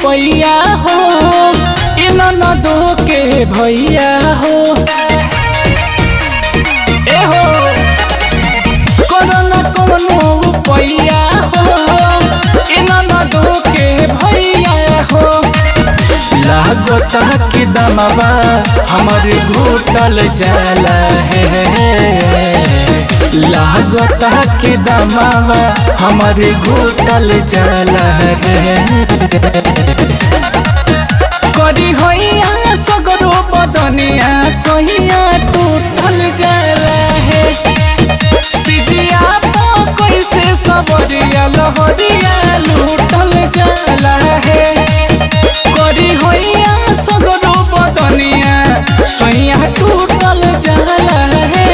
रुपैया हो इन नदो के भैया हो ए हो कोरोना कोनो रुपैया हो इन नदो के भैया हो लागता कि दमवा हमारे घुटल जाला है लागता कि दमवा हमारे घुटल जाला है करी होइया सगरो बदनिया सोहिया टूटल जाला है सिजिया कैसे सबरिया लहरिया लूटल जाला है करी होइया सगरो बदनिया सोहिया टूटल जाला है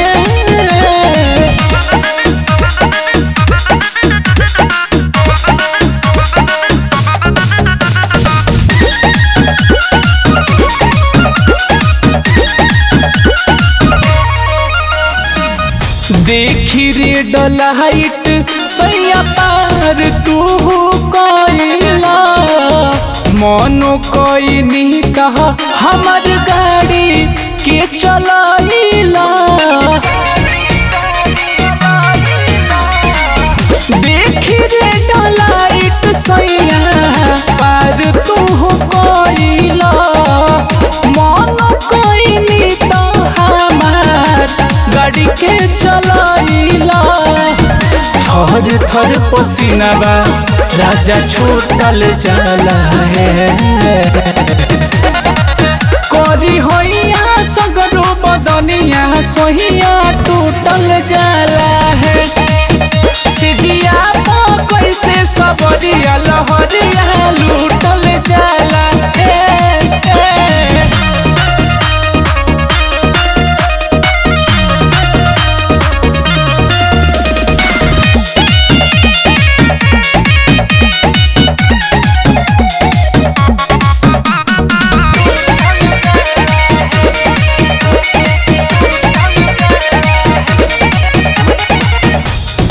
देखी रे डलाइट सैया पार तू कोइला मनो कोई नहीं कहा हमार गाड़ी के चलाइला देखी रे डलाइट सैया पार तू कोइला मनो कोई नहीं तो हमार गाड़ी के चलाइला थर थर पसीनावा राजा छूटल जाला है करी होइया सगरो बदनिया सोहिया टूटल जाला है सिजिया कैसे सबरिया लहरिया लूटल जाला है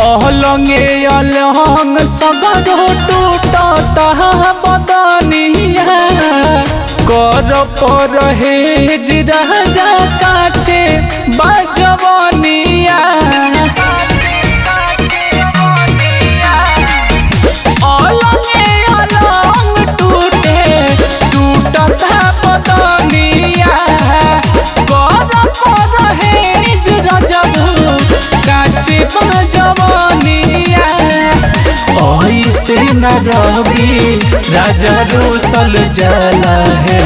अलंगे अलहंग सगरो टूटता बदनिया कर परहेज राजा काचे बजवनिया अलंगे अलहंग टूटता बदनिया कर परहेज राजा काचे बजवनिया ऐसे न रवि राजा रोसल जाला है